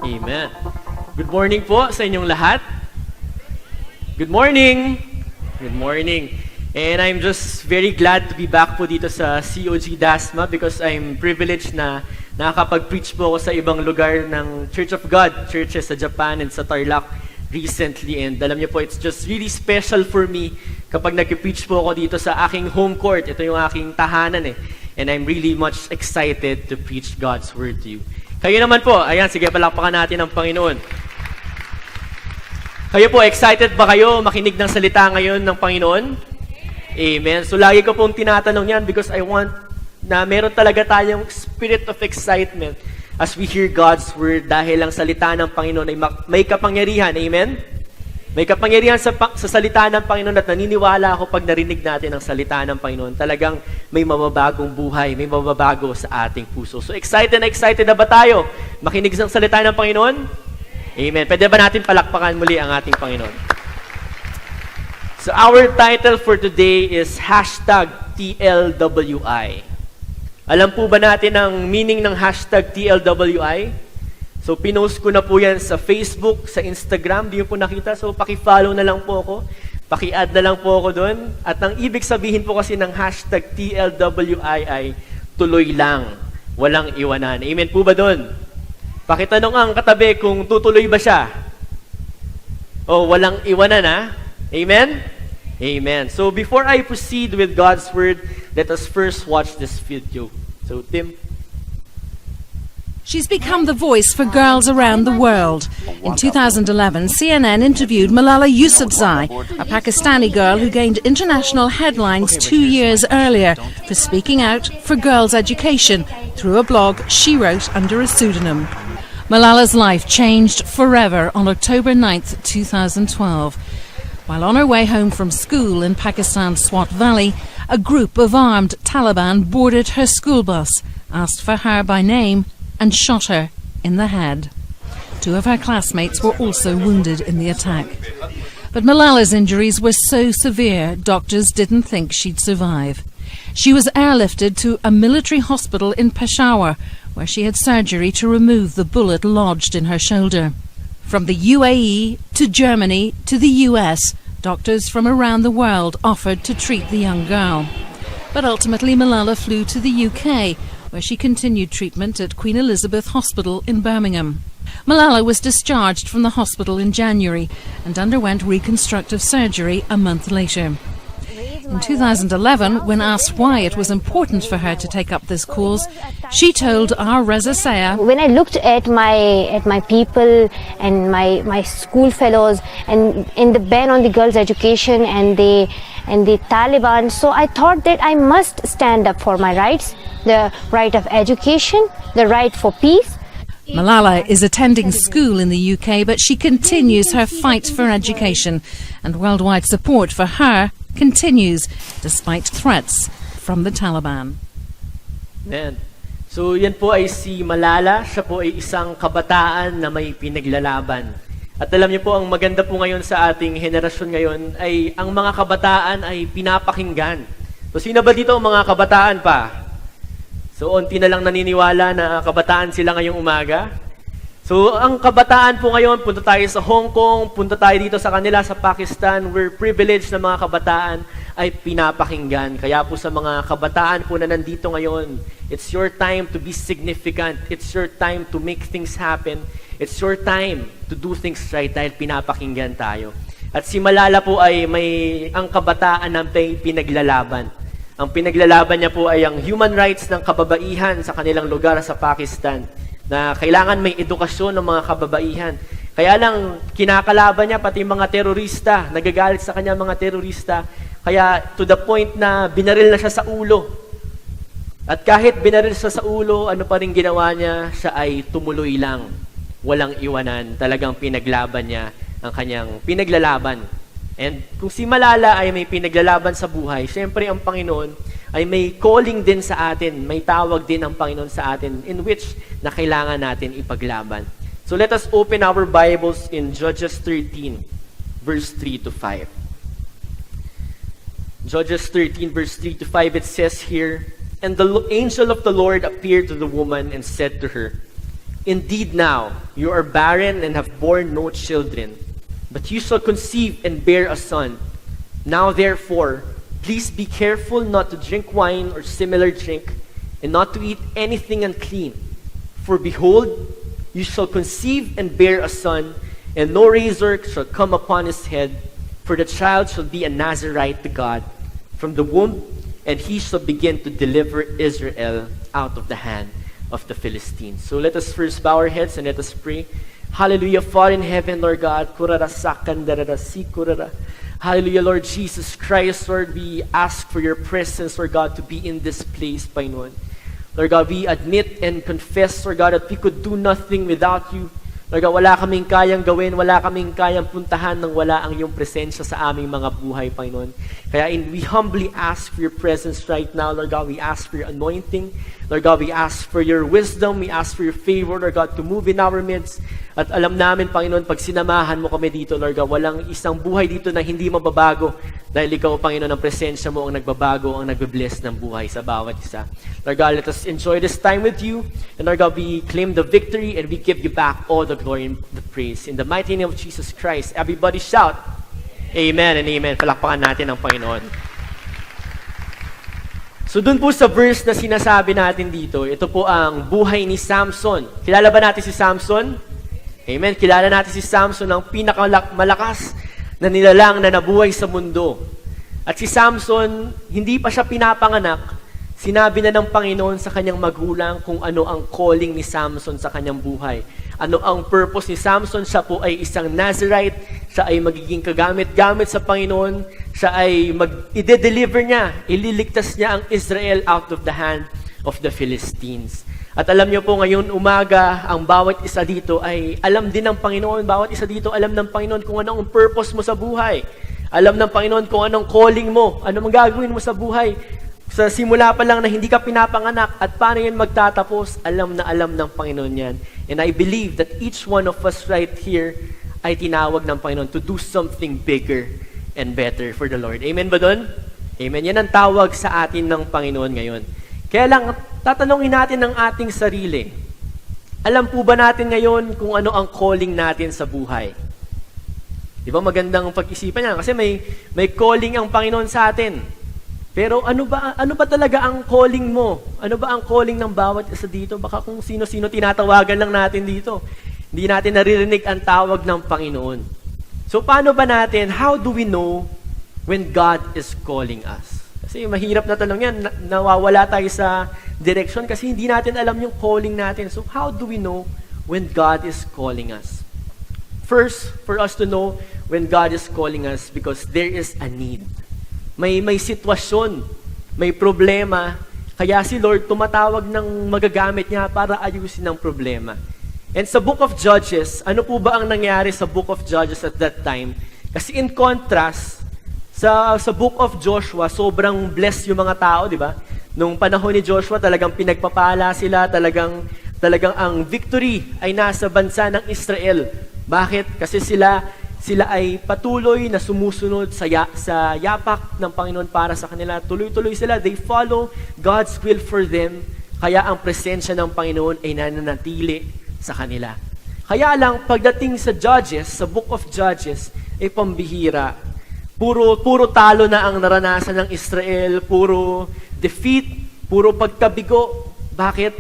Amen. Good morning po sa inyong lahat. Good morning. Good morning. And I'm just very glad to be back po dito sa COG Dasma because I'm privileged na nakakapag-preach po ako sa ibang lugar ng Church of God, churches sa Japan and sa Tarlac recently. And alam niyo po, it's just really special for me kapag nag-preach po ako dito sa aking home court. Ito yung aking tahanan eh. And I'm really much excited to preach God's Word to you. Kayo naman po, ayan, sige, palakpakan natin ang Panginoon. Kayo po, excited ba kayo makinig ng salita ngayon ng Panginoon? Amen. So lagi ko pong tinatanong yan because I want na meron talaga tayong spirit of excitement as we hear God's Word dahil ang salita ng Panginoon ay may kapangyarihan. Amen? May kapangyarihan sa salita ng Panginoon at naniniwala ako pag narinig natin ang salita ng Panginoon. Talagang may mababagong buhay, may mababago sa ating puso. So excited na ba tayo makinig ng salita ng Panginoon? Amen. Pwede ba natin palakpakan muli ang ating Panginoon? So our title for today is #TLWI. Alam po ba natin ang meaning ng #TLWI? So, pinost ko na po yan sa Facebook, sa Instagram. Di po nakita. So, paki-follow na lang po ako. Paki-add na lang po ako doon. At ang ibig sabihin po kasi ng #TLWI ay tuloy lang. Walang iwanan. Amen po ba doon? Pakitanong ang katabi kung tutuloy ba siya. O, walang iwanan ha? Amen? Amen. So, before I proceed with God's Word, let us first watch this video. So, Tim. She's become the voice for girls around the world. In 2011, CNN interviewed Malala Yousafzai, a Pakistani girl who gained international headlines 2 years earlier for speaking out for girls' education through a blog she wrote under a pseudonym. Malala's life changed forever on October 9th, 2012. While on her way home from school in Pakistan's Swat Valley, a group of armed Taliban boarded her school bus, asked for her by name, and shot her in the head. 2 of her classmates were also wounded in the attack. But Malala's injuries were so severe, doctors didn't think she'd survive. She was airlifted to a military hospital in Peshawar, where she had surgery to remove the bullet lodged in her shoulder. From the UAE to Germany to the US, doctors from around the world offered to treat the young girl. But ultimately Malala flew to the UK, where she continued treatment at Queen Elizabeth Hospital in Birmingham. Malala was discharged from the hospital in January and underwent reconstructive surgery a month later. In 2011, when asked why it was important for her to take up this cause, she told our Reza Saya, when I looked at my people and my school fellows and in the ban on the girls' education and the Taliban, so I thought that I must stand up for my rights, the right of education, the right for peace. Malala is attending school in the UK, but she continues her fight for education, and worldwide support for her continues despite threats from the Taliban. Amen. So yan po ay si Malala. Siya po ay isang kabataan na may pinaglalaban. At alam niyo po, ang maganda po ngayon sa ating henerasyon ngayon ay ang mga kabataan ay pinapakinggan. So sino ba dito ang mga kabataan pa? So unti na lang naniniwala na kabataan sila ngayong umaga. So ang kabataan po ngayon, punta tayo sa Hong Kong, punta tayo dito sa kanila sa Pakistan, we're privileged na mga kabataan ay pinapakinggan. Kaya po sa mga kabataan po na nandito ngayon, it's your time to be significant. It's your time to make things happen. It's your time to do things right dahil pinapakinggan tayo. At si Malala po ay ang kabataan na may pinaglalaban. Ang pinaglalaban niya po ay ang human rights ng kababaihan sa kanilang lugar sa Pakistan, na kailangan may edukasyon ng mga kababaihan. Kaya lang, kinakalaban niya pati mga terorista, nagagalit sa kanya mga terorista, kaya to the point na binaril na siya sa ulo. At kahit binaril siya sa ulo, ano pa rin ginawa niya? Siya ay tumuloy lang, walang iwanan, talagang pinaglaban niya ang kanyang pinaglalaban. And kung si Malala ay may pinaglalaban sa buhay, siyempre ang Panginoon ay may calling din sa atin, may tawag din ang Panginoon sa atin in which na kailangan natin ipaglaban. So let us open our Bibles in Judges 13, verse 3 to 5. Judges 13, verse 3 to 5, it says here, "And the angel of the Lord appeared to the woman and said to her, Indeed now, you are barren and have borne no children, but you shall conceive and bear a son. Now therefore, please be careful not to drink wine or similar drink, and not to eat anything unclean. For behold, you shall conceive and bear a son, and no razor shall come upon his head, for the child shall be a Nazarite to God from the womb, and he shall begin to deliver Israel out of the hand of the Philistines. So let us first bow our heads and let us pray. Hallelujah, Father in heaven, Lord God. Hallelujah, Lord Jesus Christ, Lord, we ask for your presence, Lord God, to be in this place, Panginoon. Lord God, we admit and confess, Lord God, that we could do nothing without you. Lord God, wala kaming kayang gawin, wala kaming kayang puntahan nang wala ang iyong presensya sa aming mga buhay, Panginoon. Kaya we humbly ask for your presence right now, Lord God. We ask for your anointing. Lord God, we ask for your wisdom. We ask for your favor, Lord God, to move in our midst. At alam namin, Panginoon, pag sinamahan mo kami dito, Lord God, walang isang buhay dito na hindi mababago dahil ikaw, Panginoon, ang presensya mo ang nagbabago, ang nagbe-bless ng buhay sa bawat isa. Lord God, let us enjoy this time with you. And Lord God, we claim the victory and we give you back all the glory and the praise. In the mighty name of Jesus Christ, everybody shout, Amen and Amen. Palakpakan natin ang Panginoon. So dun po sa verse na sinasabi natin dito, ito po ang buhay ni Samson. Kilala ba natin si Samson? Amen. Kilala natin si Samson, ang pinakamalakas na nilalang na nabuhay sa mundo. At si Samson, hindi pa siya pinapanganak, sinabi na ng Panginoon sa kanyang magulang kung ano ang calling ni Samson sa kanyang buhay. Ano ang purpose ni Samson? Siya po ay isang Nazarite, siya ay magiging kagamit-gamit sa Panginoon, siya ay i-deliver niya, ililigtas niya ang Israel out of the hand of the Philistines. At alam niyo po, ngayon umaga, ang bawat isa dito ay alam din ng Panginoon. Bawat isa dito alam ng Panginoon kung ano ang purpose mo sa buhay. Alam ng Panginoon kung anong calling mo, ano ang gagawin mo sa buhay. Sa simula pa lang na hindi ka pinapanganak at paano yun magtatapos, alam na alam ng Panginoon yan. And I believe that each one of us right here ay tinawag ng Panginoon to do something bigger and better for the Lord. Amen ba doon? Amen. Yan ang tawag sa atin ng Panginoon ngayon. Kaya lang, tatanungin natin ang ating sarili. Alam po ba natin ngayon kung ano ang calling natin sa buhay? Di ba magandang pag-isipan yan? Kasi may calling ang Panginoon sa atin. Pero ano ba talaga ang calling mo? Ano ba ang calling ng bawat isa dito? Baka kung sino-sino tinatawagan lang natin dito. Hindi natin naririnig ang tawag ng Panginoon. So paano ba natin, how do we know when God is calling us? Kasi mahirap na tanong yan, nawawala tayo sa direction kasi hindi natin alam yung calling natin. So how do we know when God is calling us? First, for us to know when God is calling us because there is a need. May sitwasyon, may problema, kaya si Lord tumatawag ng magagamit niya para ayusin ang problema. And sa Book of Judges, ano po ba ang nangyari sa Book of Judges at that time? Kasi in contrast, sa Book of Joshua, sobrang blessed yung mga tao, di ba? Nung panahon ni Joshua, talagang pinagpapala sila, talagang ang victory ay nasa bansa ng Israel. Bakit? Kasi sila ay patuloy na sumusunod sa yapak ng Panginoon para sa kanila. Tuloy-tuloy sila. They follow God's will for them. Kaya ang presensya ng Panginoon ay nananatili sa kanila. Kaya lang, pagdating sa Judges, sa Book of Judges, ay pambihira. Puro talo na ang naranasan ng Israel, puro defeat, puro pagkabigo. Bakit?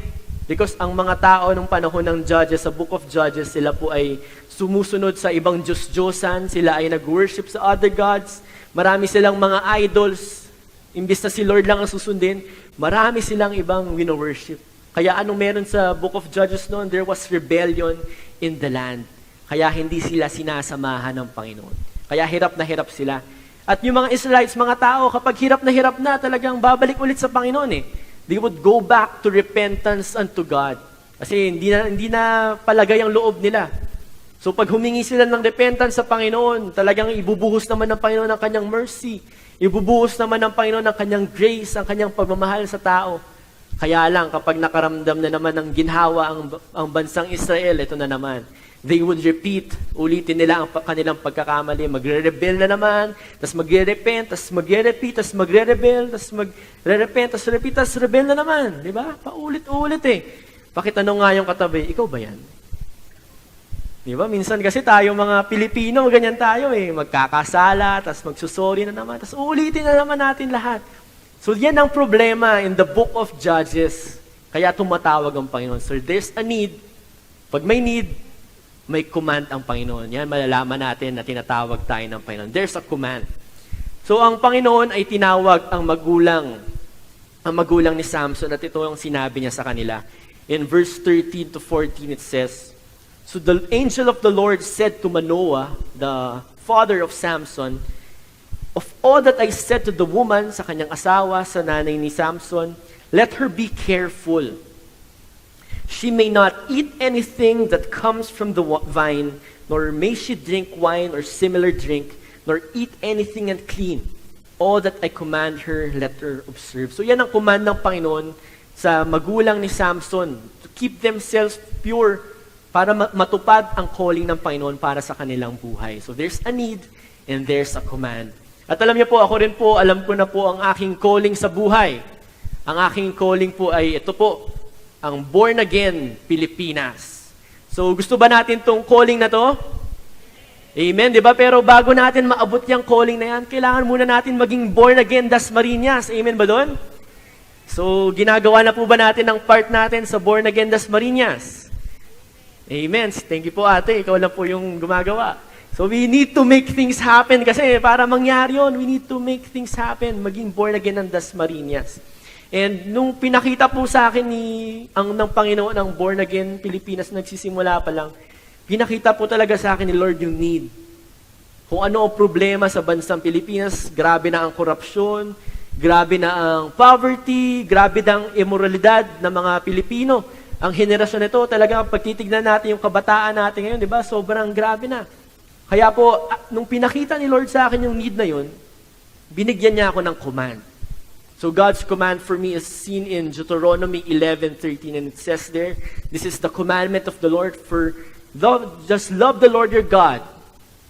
Because ang mga tao nung panahon ng Judges, sa Book of Judges, sila po ay sumusunod sa ibang Diyos-Diyosan, sila ay nag-worship sa other gods, marami silang mga idols, imbis na si Lord lang ang susundin, marami silang ibang wino-worship. Kaya anong meron sa Book of Judges noon? There was rebellion in the land. Kaya hindi sila sinasamahan ng Panginoon. Kaya hirap na hirap sila. At yung mga Israelites, mga tao, kapag hirap na, talagang babalik ulit sa Panginoon eh. They would go back to repentance unto God. Kasi hindi na palagay ang loob nila. So pag humingi sila ng repentance sa Panginoon, talagang ibubuhos naman ng Panginoon ang kanyang mercy. Ibubuhos naman ng Panginoon ang kanyang grace, ang kanyang pagmamahal sa tao. Kaya lang, kapag nakaramdam na naman ng ginhawa ang bansang Israel, ito na naman. They would repeat, ulitin nila ang kanilang pagkakamali, magre-rebel na naman, tas magre-repent, tas magre-repeat, tas magre-rebel, tas magre-repent, tas repeat, tas rebel na naman. Di ba? Paulit-ulit eh. Pakitanong nga yung katabi, ikaw ba yan? Di ba? Minsan kasi tayo mga Pilipino, ganyan tayo eh. Magkakasala, tapos magsusorry na naman, tapos uulitin na naman natin lahat. So yan ang problema in the book of Judges. Kaya tumatawag ang Panginoon. So there's a need. Pag may need, may command ang Panginoon. Yan, malalaman natin na tinatawag tayo ng Panginoon. There's a command. So ang Panginoon ay tinawag ang magulang ni Samson at ito ang sinabi niya sa kanila. In verse 13 to 14 it says, So the angel of the Lord said to Manoah, the father of Samson, Of all that I said to the woman, sa kanyang asawa, sa nanay ni Samson, let her be careful. She may not eat anything that comes from the vine, nor may she drink wine or similar drink, nor eat anything unclean. All that I command her, let her observe. So yan ang command ng Panginoon sa magulang ni Samson, to keep themselves pure para matupad ang calling ng Panginoon para sa kanilang buhay. So there's a need and there's a command. At alam niyo po, ako rin po, alam ko na po ang aking calling sa buhay. Ang aking calling po ay ito po, ang Born Again Pilipinas. So gusto ba natin tong calling na to? Amen, di ba? Pero bago natin maabot yung calling na yan, kailangan muna natin maging Born Again Dasmariñas. Amen ba doon? So ginagawa na po ba natin ang part natin sa Born Again Dasmariñas? Amen. Thank you po ate. Ikaw lang po yung gumagawa. So we need to make things happen kasi para mangyari yun, we need to make things happen. Maging born again ng Dasmariñas. And nung pinakita po sa akin ng Panginoon ang Born Again Pilipinas, nagsisimula pa lang, pinakita po talaga sa akin ni Lord yung need. Kung ano ang problema sa bansang Pilipinas, grabe na ang korupsyon, grabe na ang poverty, grabe na ang immoralidad ng mga Pilipino. Ang henerasyon nito, talagang pag titignan natin yung kabataan natin ngayon, di ba? Sobrang grabe na. Kaya po, nung pinakita ni Lord sa akin yung need na yun, binigyan niya ako ng command. So God's command for me is seen in Deuteronomy 11:13, and it says there, this is the commandment of the Lord for just love the Lord your God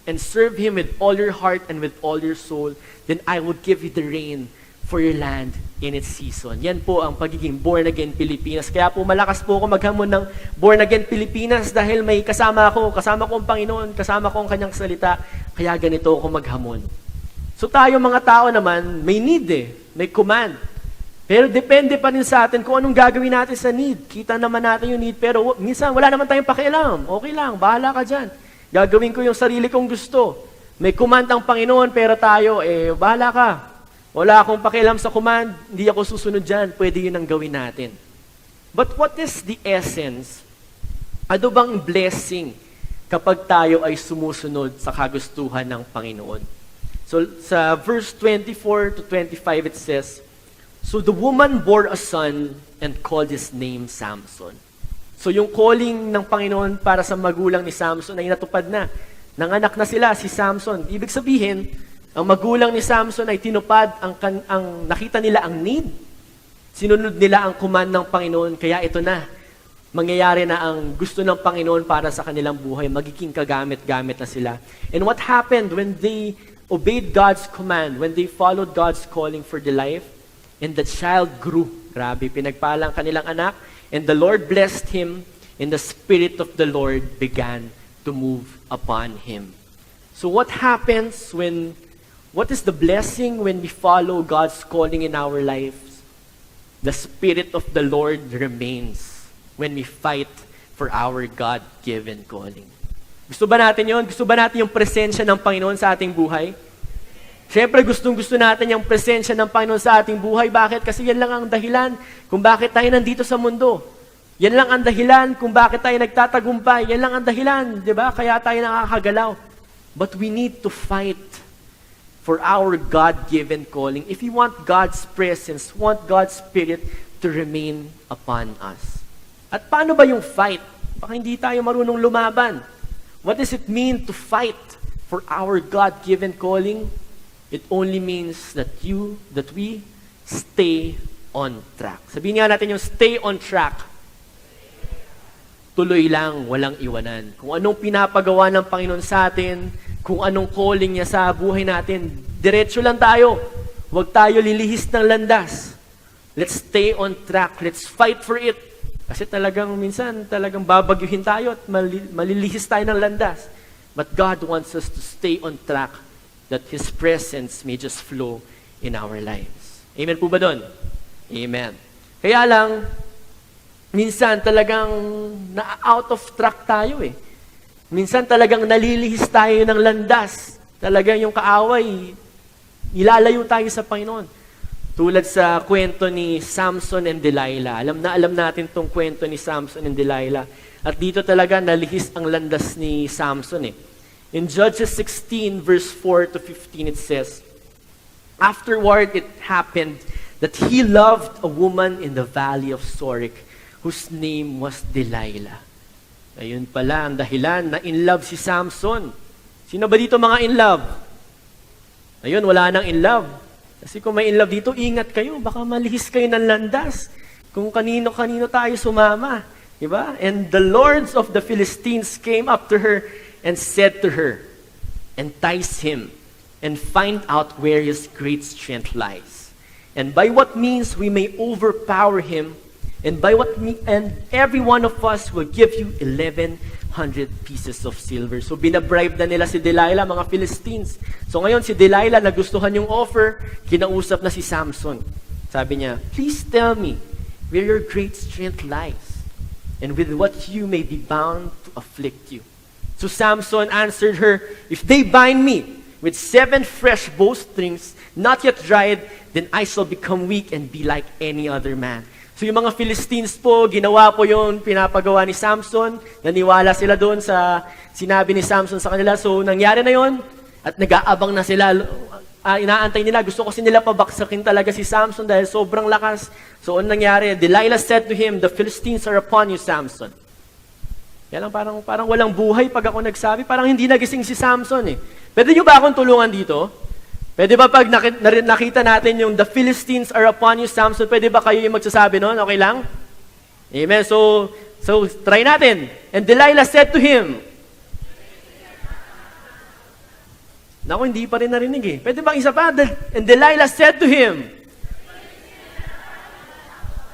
and serve Him with all your heart and with all your soul, then I would give you the rain for your land in its season. Yan po ang pagiging Born Again Pilipinas. Kaya po malakas po ako maghamon ng Born Again Pilipinas dahil may kasama ko ang Panginoon, kasama ko ang kanyang salita, kaya ganito ako maghamon. So tayo mga tao naman, may need may command. Pero depende pa rin sa atin kung anong gagawin natin sa need. Kita naman natin yung need, pero minsan wala naman tayong pakialam. Okay lang, bahala ka dyan. Gagawin ko yung sarili kong gusto. May command ang Panginoon, pero tayo, bahala ka. Wala akong pakialam sa command, hindi ako susunod dyan, pwede yun ang gawin natin. But what is the essence? Ano bang blessing kapag tayo ay sumusunod sa kagustuhan ng Panginoon? So sa verse 24 to 25 it says, So the woman bore a son and called his name Samson. So yung calling ng Panginoon para sa magulang ni Samson ay natupad na. Nanganak na sila, si Samson. Ibig sabihin, ang magulang ni Samson ay tinupad ang nakita nila ang need. Sinunod nila ang command ng Panginoon, kaya ito na. Mangyayari na ang gusto ng Panginoon para sa kanilang buhay, magiging kagamit-gamit na sila. And what happened when they obeyed God's command, when they followed God's calling for their life, and the child grew. Grabe, pinagpalang kanilang anak, and the Lord blessed him, and the Spirit of the Lord began to move upon him. So what happens what is the blessing when we follow God's calling in our lives? The Spirit of the Lord remains when we fight for our God-given calling. Gusto ba natin yun? Gusto ba natin yung presensya ng Panginoon sa ating buhay? Siyempre, gustong-gusto natin yung presensya ng Panginoon sa ating buhay. Bakit? Kasi yan lang ang dahilan kung bakit tayo nandito sa mundo. Yan lang ang dahilan kung bakit tayo nagtatagumpay. Yan lang ang dahilan, di ba? Kaya tayo nakakagalaw. But we need to fight for our God-given calling. If you want God's presence, want God's Spirit to remain upon us. At paano ba yung fight? Baka hindi tayo marunong lumaban. What does it mean to fight for our God-given calling? It only means that we stay on track. Sabihin nga natin yung stay on track. Tuloy lang, walang iwanan. Kung anong pinapagawa ng Panginoon sa atin, kung anong calling niya sa buhay natin, diretso lang tayo. Huwag tayo lilihis ng landas. Let's stay on track. Let's fight for it. Kasi talagang minsan, talagang babagyuhin tayo at malilihis tayo ng landas. But God wants us to stay on track that His presence may just flow in our lives. Amen po ba doon? Amen. Kaya lang, minsan talagang na-out of track tayo eh. Minsan talagang nalilihis tayo ng landas. Talagang yung kaaway, ilalayo tayo sa Panginoon. Tulad sa kwento ni Samson and Delilah. Alam natin tong kwento ni Samson and Delilah. At dito talaga nalihis ang landas ni Samson eh. In Judges 16 verse 4 to 15 it says, "Afterward it happened that he loved a woman in the valley of Sorek, whose name was Delilah." Ayun pala ang dahilan na in love si Samson. Sino ba dito mga in love? Ayun, wala nang in love. Kasi kung may in love dito, ingat kayo. Baka malihis kayo ng landas. Kung kanino-kanino tayo sumama. Diba? "And the lords of the Philistines came up to her and said to her, 'Entice him and find out where his great strength lies. And by what means we may overpower him, and every one of us will give you 1,100 pieces of silver." So binabribe na nila si Delilah, mga Philistines. So ngayon si Delilah, nagustuhan yung offer, kinausap na si Samson. Sabi niya, "Please tell me where your great strength lies, and with what you may be bound to afflict you." So Samson answered her, "If they bind me with 7 fresh bowstrings, not yet dried, then I shall become weak and be like any other man." So yung mga Philistines po, ginawa po yung pinapagawa ni Samson. Naniwala sila doon sa sinabi ni Samson sa kanila. So nangyari na yon at nag-aabang na sila. Inaantay nila. Gusto kasi nila pabaksakin talaga si Samson dahil sobrang lakas. So ano nangyari? Delilah said to him, "The Philistines are upon you, Samson." Yan lang, parang walang buhay pag ako nagsabi. Parang hindi nagising si Samson eh. Pwede nyo ba akong tulungan dito? Pwede ba pag nakita natin yung "the Philistines are upon you, Samson", pwede ba kayo yung magsasabi nun? Okay lang? Amen. So try natin. "And Delilah said to him," naku, hindi pa rin narinig eh. Pwede bang isa pa? "And Delilah said to him."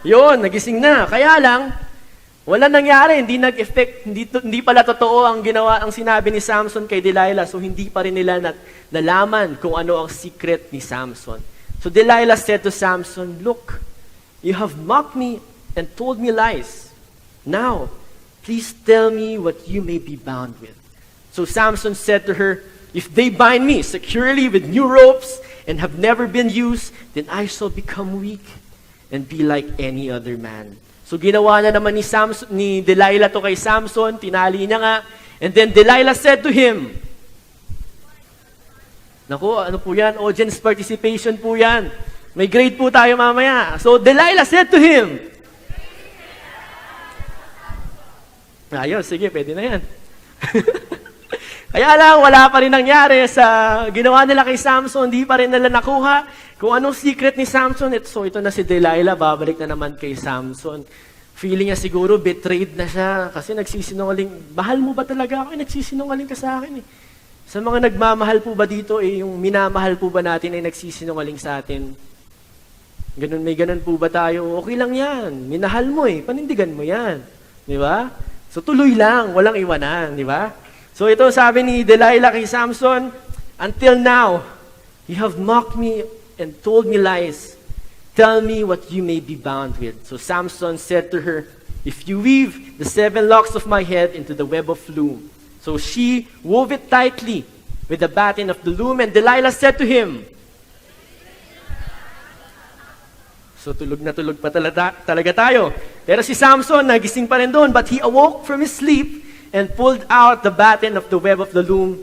Yun, nagising na. Kaya lang, wala nangyari, hindi nag-effect, hindi pala totoo ang sinabi ni Samson kay Delilah. So hindi pa rin nila nalaman kung ano ang secret ni Samson. So Delilah said to Samson, "Look, you have mocked me and told me lies. Now, please tell me what you may be bound with." So Samson said to her, "If they bind me securely with new ropes and have never been used, then I shall become weak and be like any other man." So ginawa na naman ni Delilah to kay Samson, tinali niya nga. And then Delilah said to him, naku, ano po yan? Audience participation po yan. May grade po tayo mamaya. So Delilah said to him, ayos, sige, pwede na yan. Kaya lang, wala pa rin nangyari sa ginawa nila kay Samson, hindi pa rin nila nakuha kung anong secret ni Samson. So ito na si Delilah, babalik na naman kay Samson. Feeling niya siguro betrayed na siya kasi nagsisinungaling. Mahal mo ba talaga ako? Nagsisinungaling ka sa akin eh. Sa mga nagmamahal po ba dito, yung minamahal po ba natin ay nagsisinungaling sa atin? May ganun po ba tayo? Okay lang yan. Minahal mo eh. Panindigan mo yan. Di ba? So tuloy lang. Walang iwanan. Di ba? So ito sabi ni Delilah kay Samson, "Until now, you have mocked me and told me lies. Tell me what you may be bound with." So Samson said to her, "If you weave the 7 locks of my head into the web of loom." So she wove it tightly with the batten of the loom, and Delilah said to him, so tulog na tulog pa talaga tayo. Pero si Samson, nagising pa rin doon, but he awoke from his sleep and pulled out the batten of the web of the loom.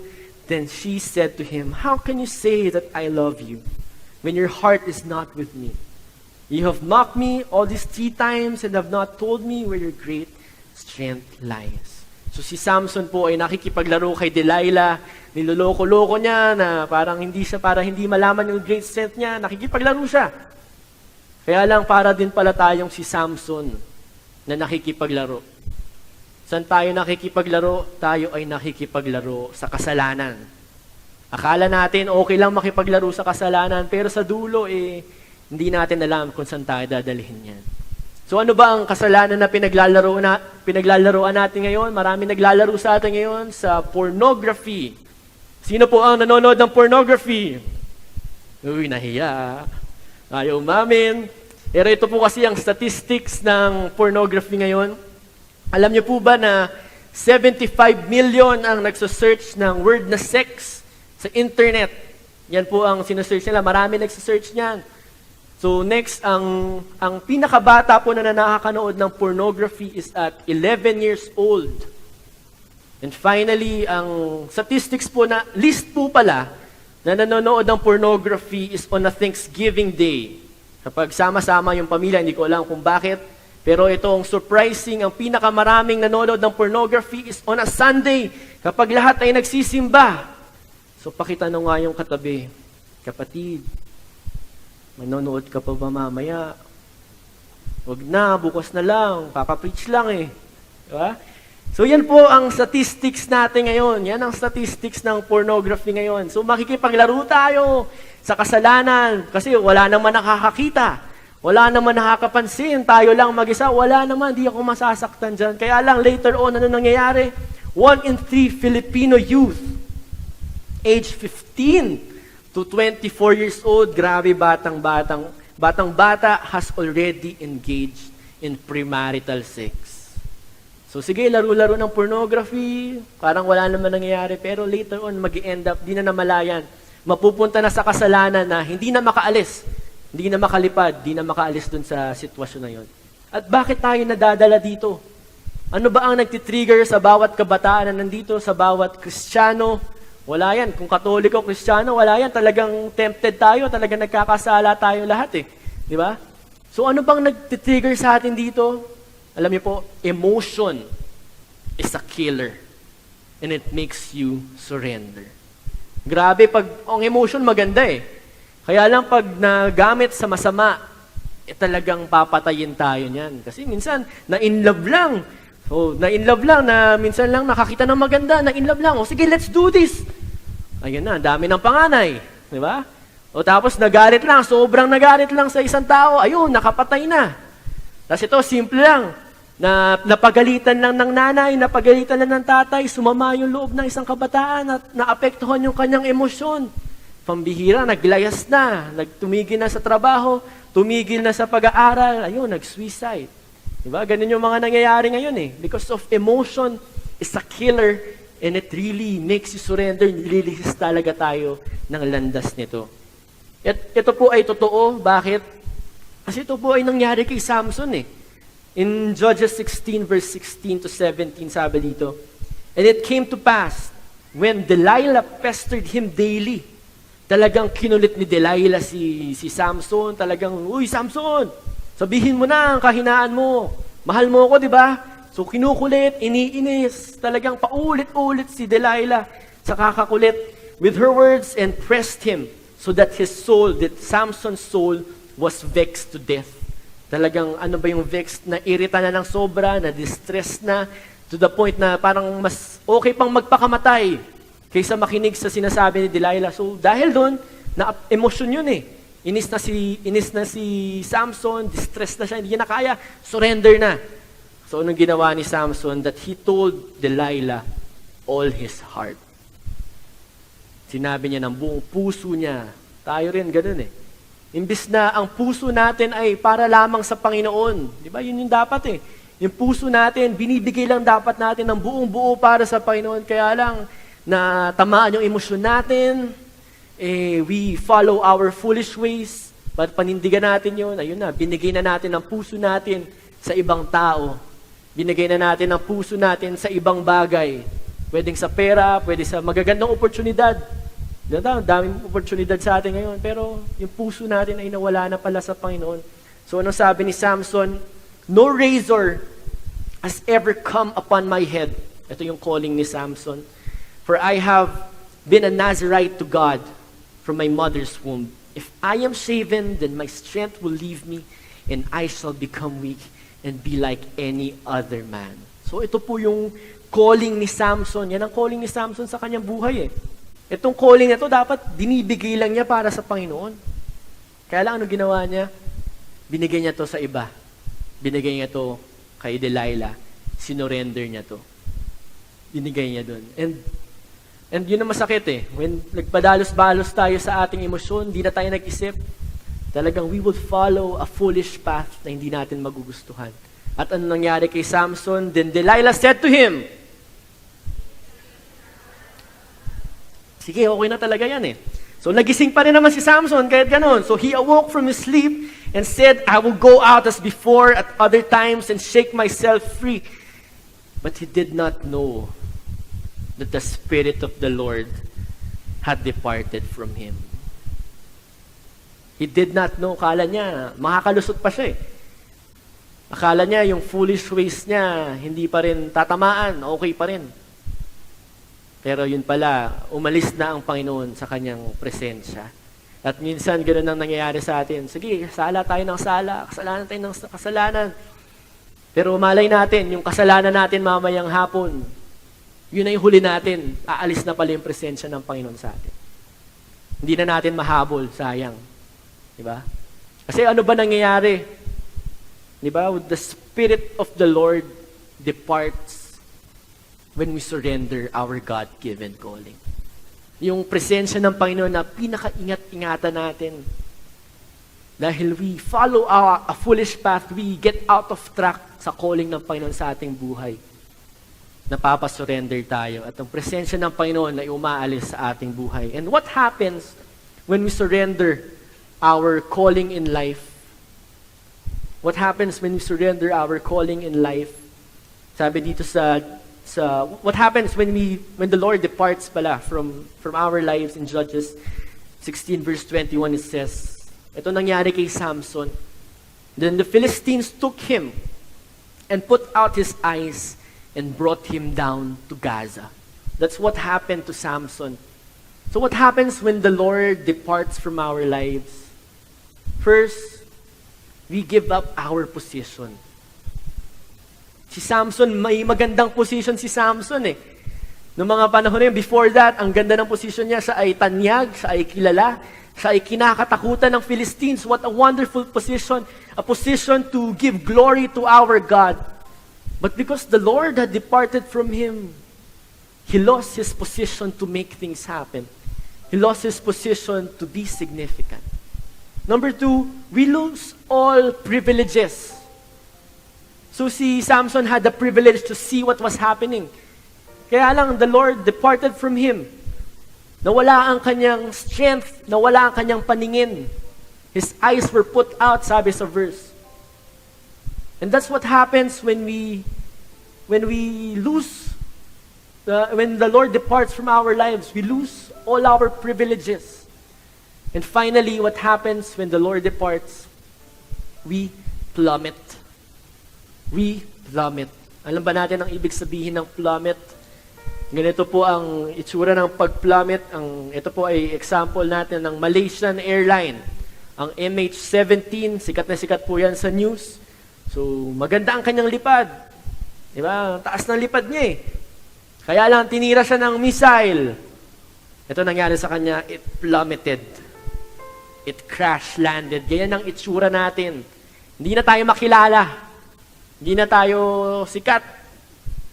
Then she said to him, "How can you say that I love you when your heart is not with me? You have mocked me all these 3 times and have not told me where your great strength lies." So si Samson po ay nakikipaglaro kay Delilah. Niloloko-loko niya na para hindi malaman yung great strength niya. Nakikipaglaro siya. Kaya lang para din pala tayong si Samson na nakikipaglaro. Saan tayo nakikipaglaro? Tayo ay nakikipaglaro sa kasalanan. Akala natin okay lang makipaglaro sa kasalanan, pero sa dulo hindi natin alam kung saan tayo dadalhin yan. So ano ba ang kasalanan na pinaglalaroan natin ngayon? Marami naglalaro sa atin ngayon sa pornography. Sino po ang nanonood ng pornography? Uy, nahiya. Ayaw umamin. Pero ito po kasi ang statistics ng pornography ngayon. Alam niyo po ba na 75 million ang nagsasearch ng word na sex sa internet? Yan po ang sinesearch nila. Marami nagsasearch niyan. So next, ang pinakabata po na nakakanood ng pornography is at 11 years old. And finally, ang statistics po na, list po pala, na nanonood ng pornography is on a Thanksgiving Day. Kapag sama-sama yung pamilya, hindi ko alam kung bakit. Pero itong surprising, ang pinakamaraming nanonood ng pornography is on a Sunday, kapag lahat ay nagsisimba. So pakitanong nga yung katabi, kapatid, manonood ka pa ba mamaya? Huwag na, bukas na lang, kaka-preach lang eh. Diba? So yan po ang statistics natin ngayon. Yan ang statistics ng pornography ngayon. So makikipaglaro tayo sa kasalanan kasi wala naman nakakakita. Wala naman nakakapansin. Tayo lang mag-isa. Wala naman. Di ako masasaktan dyan. Kaya lang later on, ano nangyayari? 1 in 3 Filipino youth, age 15 to 24 years old, grabe batang-bata has already engaged in premarital sex. So sige, laro-laro ng pornography, parang wala naman nangyayari, pero later on, mag-end up, di na namalayan. Mapupunta na sa kasalanan na hindi na makaalis, hindi na makalipad, di na makaalis dun sa sitwasyon na yon. At bakit tayo nadadala dito? Ano ba ang nagtitrigger sa bawat kabataan na nandito, sa bawat Kristiyano? Wala yan. Kung Katoliko, Kristiyano, wala yan. Talagang tempted tayo, talagang nagkakasala tayo lahat eh. Di ba? So ano bang nagtitrigger sa atin dito? Alam niyo po, emotion is a killer. And it makes you surrender. Grabe, pag ang emotion maganda eh. Kaya lang pag nagamit sa masama, talagang papatayin tayo niyan. Kasi minsan, na-inlove lang. So, na-inlove lang, na minsan lang nakakita ng maganda, na-inlove lang. O sige, let's do this. Ayun na, dami ng panganay. Di ba? O tapos nagalit lang, sobrang nagalit lang sa isang tao, ayun, nakapatay na. Tapos ito, simple lang. Napagalitan lang ng nanay, napagalitan lang ng tatay, sumama yung loob ng isang kabataan at naapektuhan yung kanyang emosyon. Pambihira, naglayas na, nagtumigil na sa trabaho, tumigil na sa pag-aaral, ayun, nag-suicide. Diba? Ganun yung mga nangyayari ngayon eh. Because of emotion is a killer and it really makes you surrender. Nililihis talaga tayo ng landas nito. At ito po ay totoo. Bakit? Kasi ito po ay nangyari kay Samson eh. In Judges 16 verse 16 to 17 sabi dito, "And it came to pass, when Delilah pestered him daily," talagang kinulit ni Delilah si Samson, talagang, "Uy, Samson! Sabihin mo na ang kahinaan mo. Mahal mo ako, di ba?" So kinukulit, iniinis, talagang paulit-ulit si Delilah sa kakakulit with her words and pressed him so that Samson's soul was vexed to death. Talagang ano ba yung vexed? Na irita na ng sobra, na distress na, to the point na parang mas okay pang magpakamatay kaysa makinig sa sinasabi ni Delilah. So dahil doon, na emosyon yun eh. Inis na si Samson, distressed na siya, hindi niya na kaya, surrender na. So anong ginawa ni Samson? That he told Delilah all his heart. Sinabi niya ng buong puso niya. Tayo rin ganun eh. Imbis na ang puso natin ay para lamang sa Panginoon. Di ba? Yun yung dapat eh. Yung puso natin, binibigay lang dapat natin ng buong buo para sa Panginoon. Kaya lang, na tamaan yung emosyon natin, we follow our foolish ways, panindigan natin yun, ayun na, binigay na natin ang puso natin sa ibang tao. Binigay na natin ang puso natin sa ibang bagay. Pwedeng sa pera, pwede sa magagandang oportunidad. Daming oportunidad sa atin ngayon, pero yung puso natin ay nawala na pala sa Panginoon. So anong sabi ni Samson? "No razor has ever come upon my head." Ito yung calling ni Samson. "For I have been a Nazirite to God from my mother's womb. If I am shaven, then my strength will leave me, and I shall become weak and be like any other man." So ito po yung calling ni Samson. Yan ang calling ni Samson sa kanyang buhay eh. Itong calling na to dapat dinibigay lang niya para sa Panginoon. Kaya lang ano ginawa niya? Binigay niya to sa iba. binigay niya to kay Delilah. Sinurrender niya to. Binigay niya dun. And yun ang masakit eh. When nagpadalos-balos tayo sa ating emosyon, hindi na tayo nag-isip, talagang we will follow a foolish path na hindi natin magugustuhan. At ano nangyari kay Samson? Then Delilah said to him, sige, okay na talaga yan eh. So nagising pa rin naman si Samson kahit ganun. So he awoke from his sleep and said, I will go out as before at other times and shake myself free. But he did not know that the Spirit of the Lord had departed from him. He did not know. Akala niya, makakalusot pa siya eh. Akala niya, yung foolish ways niya, hindi pa rin tatamaan, okay pa rin. Pero yun pala, umalis na ang Panginoon sa kanyang presensya. At minsan, ganoon ang nangyayari sa atin. Sige, sala tayo ng sala, kasalanan tayo ng kasalanan. Pero malay natin, yung kasalanan natin mamayang hapon, yun ay huli natin, aalis na pala yung presensya ng Panginoon sa atin. Hindi na natin mahabol, sayang. Diba? Kasi ano ba nangyayari? Diba? The Spirit of the Lord departs when we surrender our God-given calling. Yung presensya ng Panginoon na pinaka-ingat-ingatan natin. Dahil we follow a foolish path, we get out of track sa calling ng Panginoon sa ating buhay. Napapasurrender tayo at ang presensya ng Panginoon ay umaalis sa ating buhay. And what happens when we surrender our calling in life? What happens when we surrender our calling in life? Sabi dito sa what happens when the Lord departs pala from our lives in Judges 16 verse 21, it says, ito nangyari kay Samson. Then the Philistines took him and put out his eyes and brought him down to Gaza. That's what happened to Samson. So what happens when the Lord departs from our lives? First, we give up our position. Si Samson, may magandang position si Samson eh. Noong mga panahon na yun, before that, ang ganda ng position niya, siya ay tanyag, siya ay kilala, siya ay kinakatakutan ng Philistines. What a wonderful position. A position to give glory to our God. But because the Lord had departed from him, he lost his position to make things happen. He lost his position to be significant. Number 2, we lose all privileges. So si Samson had the privilege to see what was happening. Kaya lang, the Lord departed from him. Nawala ang kanyang strength, nawala ang kanyang paningin. His eyes were put out, sabi sa verse. And that's what happens when we lose, when the Lord departs from our lives, we lose all our privileges. And finally, what happens when the Lord departs? We plummet. We plummet. Alam ba natin ang ibig sabihin ng plummet? Ganito po ang itsura ng pag-plummet. Ito po ay example natin ng Malaysian Airline. Ang MH17, sikat na sikat po yan sa news. So, maganda ang kanyang lipad. Diba? Taas ng lipad niya eh. Kaya lang, tinira siya ng missile. Ito nangyari sa kanya, it plummeted. It crash-landed. Ganyan ang itsura natin. Hindi na tayo makilala. Hindi na tayo sikat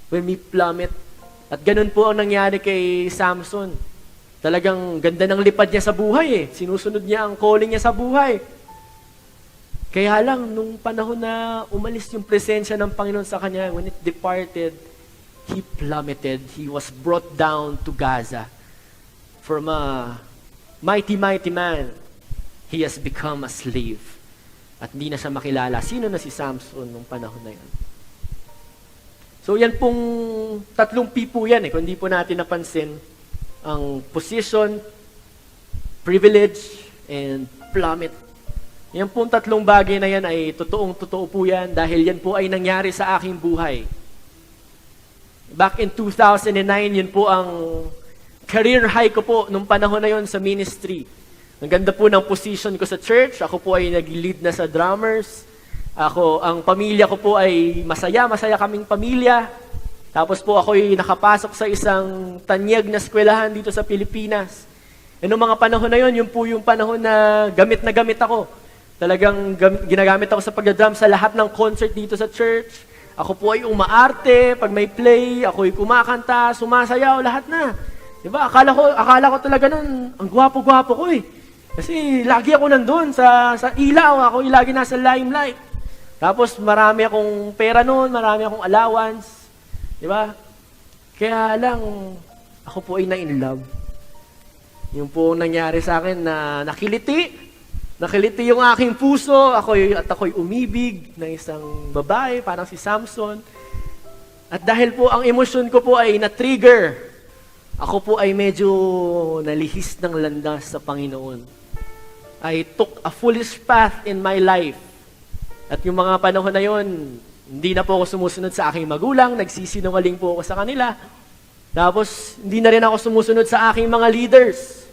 when we plummet. At ganun po ang nangyari kay Samson. Talagang ganda ng lipad niya sa buhay eh. Sinusunod niya ang calling niya sa buhay. Kaya lang, nung panahon na umalis yung presensya ng Panginoon sa kanya, when it departed, he plummeted. He was brought down to Gaza. From a mighty, mighty man, he has become a slave. At hindi na siya makilala. Sino na si Samson nung panahon na yun? So yan pong tatlong P po yan eh. Kung hindi po natin napansin, ang position, privilege, and plummet. Yan pong tatlong bagay na yan ay totoong-totoo po yan dahil yan po ay nangyari sa aking buhay. Back in 2009, yun po ang career high ko po nung panahon na yun sa ministry. Ang ganda po ng position ko sa church. Ako po ay nag-lead na sa drummers. Ang pamilya ko po ay masaya kaming pamilya. Tapos po ako ay nakapasok sa isang tanyag na eskwelahan dito sa Pilipinas. E noong mga panahon na yun po yung panahon na gamit ako. Talagang ginagamit ako sa pagdadrum sa lahat ng concert dito sa church. Ako po ay umaarte, pag may play, ako ay kumakanta, sumasayaw, lahat na. Diba? Akala ko talaga nun, ang gwapo-gwapo ko eh. Kasi lagi ako nandun sa ilaw, ako ay lagi nasa limelight. Tapos marami akong pera noon, marami akong allowance. Diba? Kaya lang, ako po ay na-in love. Yung po nangyari sa akin na nakiliti yung aking puso, ako'y umibig ng isang babae, parang si Samson. At dahil po ang emosyon ko po ay na-trigger, ako po ay medyo nalihis ng landas sa Panginoon. I took a foolish path in my life. At yung mga panahon na yon, hindi na po ako sumusunod sa aking magulang, nagsisinungaling po ako sa kanila. Tapos, hindi na rin ako sumusunod sa aking mga leaders.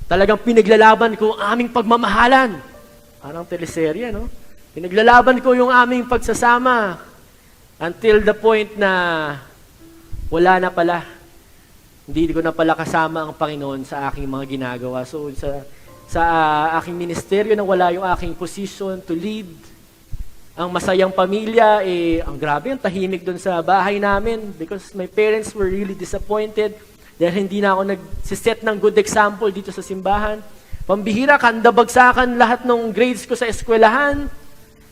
Talagang pinaglalaban ko ang aming pagmamahalan. Parang teleserye, no? Pinaglalaban ko yung aming pagsasama until the point na wala na pala. Hindi ko na pala kasama ang Panginoon sa aking mga ginagawa. So, sa aking ministeryo na wala yung aking position to lead, ang masayang pamilya, ang grabe, ang tahimik doon sa bahay namin because my parents were really disappointed. Dahil hindi na ako nagsiset ng good example dito sa simbahan. Pambihira, kandabagsakan lahat ng grades ko sa eskwelahan.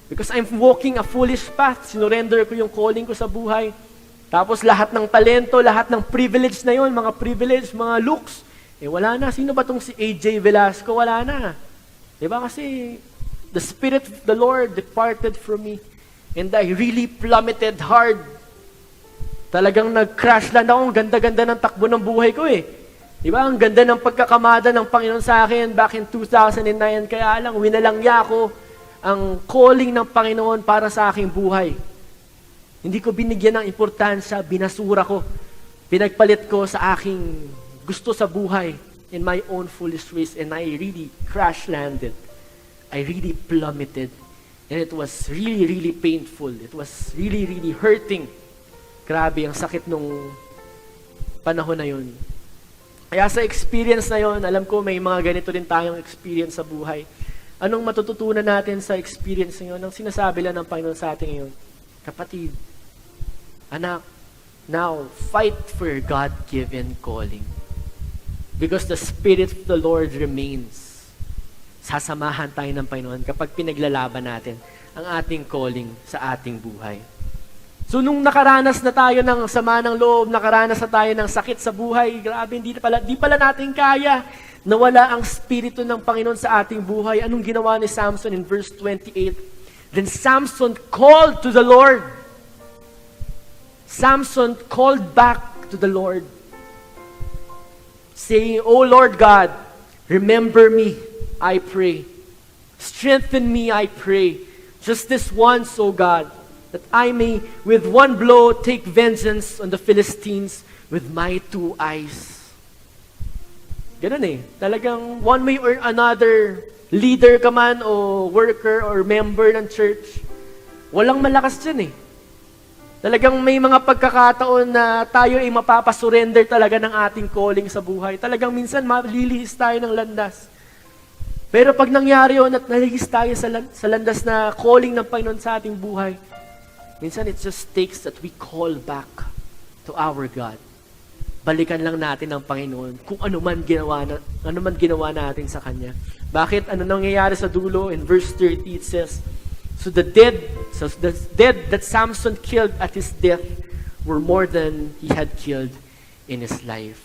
Because I'm walking a foolish path. Sinurrender ko yung calling ko sa buhay. Tapos lahat ng talento, lahat ng privilege na yon, mga privilege, mga looks, wala na. Sino ba tong si AJ Velasco? Wala na. Diba kasi the Spirit of the Lord departed from me. And I really plummeted hard. Talagang nag-crash land ako. Ang ganda-ganda ng takbo ng buhay ko eh. Diba? Ang ganda ng pagkakamada ng Panginoon sa akin back in 2009. Kaya lang, winalangya ko ang calling ng Panginoon para sa aking buhay. Hindi ko binigyan ng importansya, binasura ko. Pinagpalit ko sa aking gusto sa buhay in my own foolish ways and I really crash landed. I really plummeted. And it was really, really painful. It was really, really hurting. Grabe, ang sakit nung panahon na yun. Kaya sa experience na yun, alam ko may mga ganito rin tayong experience sa buhay. Anong matututunan natin sa experience na yun? Ang sinasabi lang ng Panginoon sa atin ngayon, kapatid, anak, now fight for your God-given calling. Because the Spirit of the Lord remains. Sasamahan tayo ng Panginoon kapag pinaglalaban natin ang ating calling sa ating buhay. So nung nakaranas na tayo ng sama ng loob, nakaranas na tayo ng sakit sa buhay, grabe, di pala natin kaya na wala ang Espiritu ng Panginoon sa ating buhay. Anong ginawa ni Samson in verse 28? Then Samson called to the Lord. Samson called back to the Lord, saying, O Lord God, remember me, I pray. Strengthen me, I pray. Just this once, O God, that I may with one blow take vengeance on the Philistines with my two eyes. Ganun eh. Talagang one way or another, leader ka man o worker or member ng church, walang malakas dyan eh. Talagang may mga pagkakataon na tayo ay mapapasurrender talaga ng ating calling sa buhay. Talagang minsan malilihis tayo ng landas. Pero pag nangyari yun at nalihis tayo sa landas na calling ng Panginoon sa ating buhay, minsan it just takes that we call back to our God. Balikan lang natin ang Panginoon kung ano man ginawa natin sa Kanya. Bakit? Ano nangyayari sa dulo? In verse 30 it says, So the dead that Samson killed at his death were more than he had killed in his life.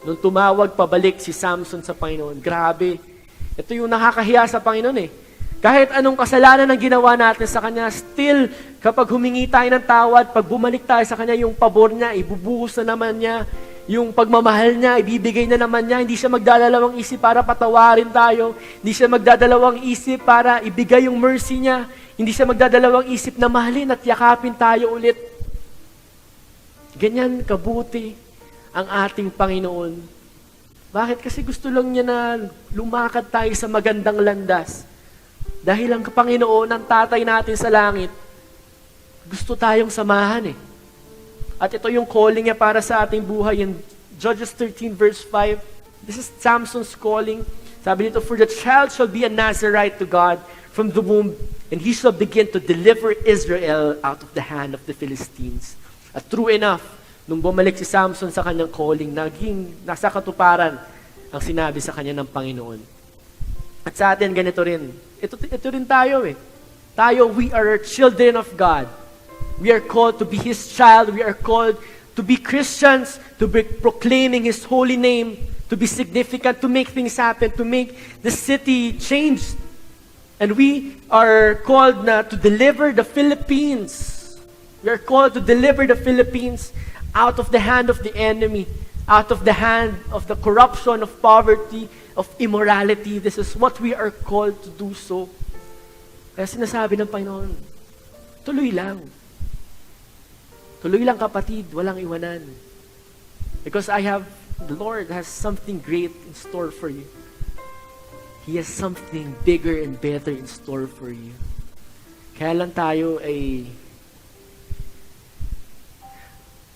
Nung tumawag pabalik si Samson sa Panginoon, grabe. Ito yung nakakahiya sa Panginoon eh. Kahit anong kasalanan ang ginawa natin sa Kanya, still, kapag humingi tayo ng tawad, pag bumalik tayo sa Kanya, yung pabor niya, ibubuhos na naman niya, yung pagmamahal niya, ibibigay na naman niya, hindi siya magdadalawang isip para patawarin tayo, hindi siya magdadalawang isip para ibigay yung mercy niya, hindi siya magdadalawang isip na mahalin at yakapin tayo ulit. Ganyan kabuti ang ating Panginoon. Bakit? Kasi gusto lang niya na lumakad tayo sa magandang landas. Dahil ang Panginoon, ang tatay natin sa langit, gusto tayong samahan eh. At ito yung calling niya para sa ating buhay in Judges 13 verse 5. This is Samson's calling. Sabi dito, for the child shall be a Nazarite to God from the womb, and he shall begin to deliver Israel out of the hand of the Philistines. At true enough, nung bumalik si Samson sa kanyang calling, nasa katuparan ang sinabi sa kanya ng Panginoon. At sa atin, ganito rin. Ito rin tayo eh. Tayo, we are children of God. We are called to be His child. We are called to be Christians, to be proclaiming His holy name, to be significant, to make things happen, to make the city change. And we are called to deliver the Philippines. We are called to deliver the Philippines out of the hand of the enemy, out of the hand of the corruption, of poverty, of immorality. This is what we are called to do so. Kaya sinasabi ng Panginoon, tuloy lang. Tuloy lang kapatid, walang iwanan. Because the Lord has something great in store for you. He has something bigger and better in store for you. Kaya lang tayo ay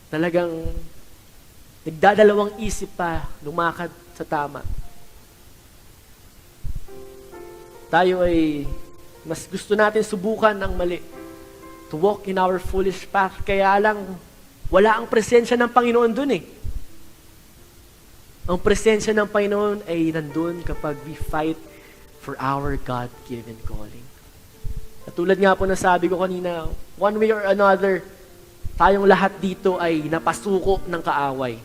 talagang nagdadalawang isip pa lumakad sa tama. Tayo ay mas gusto natin subukan ang mali. To walk in our foolish path. Kaya lang, wala ang presensya ng Panginoon dun eh. Ang presensya ng Panginoon ay nandun kapag we fight for our God-given calling. At tulad nga po na sabi ko kanina, one way or another, tayong lahat dito ay napasuko ng kaaway.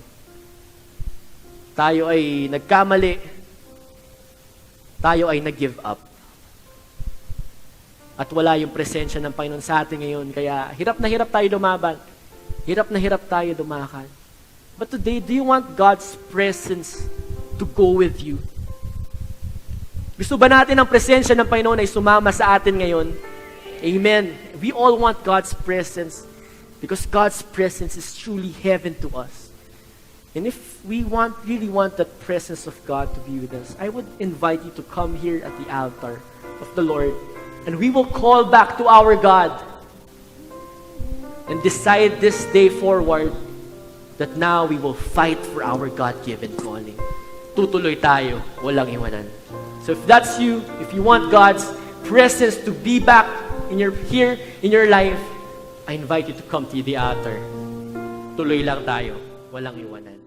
Tayo ay nagkamali. Tayo ay nag-give up. At wala yung presensya ng Panginoon sa atin ngayon. Kaya hirap na hirap tayo lumaban. Hirap na hirap tayo dumakal. But today, do you want God's presence to go with you? Gusto ba natin ang presensya ng Panginoon ay sumama sa atin ngayon? Amen. We all want God's presence because God's presence is truly heaven to us. And if we really want that presence of God to be with us, I would invite you to come here at the altar of the Lord. And we will call back to our God and decide this day forward that now we will fight for our God-given calling. Tutuloy tayo, walang iwanan. So if that's you, if you want God's presence to be back here in your life, I invite you to come to the altar. Tuloy lang tayo, walang iwanan.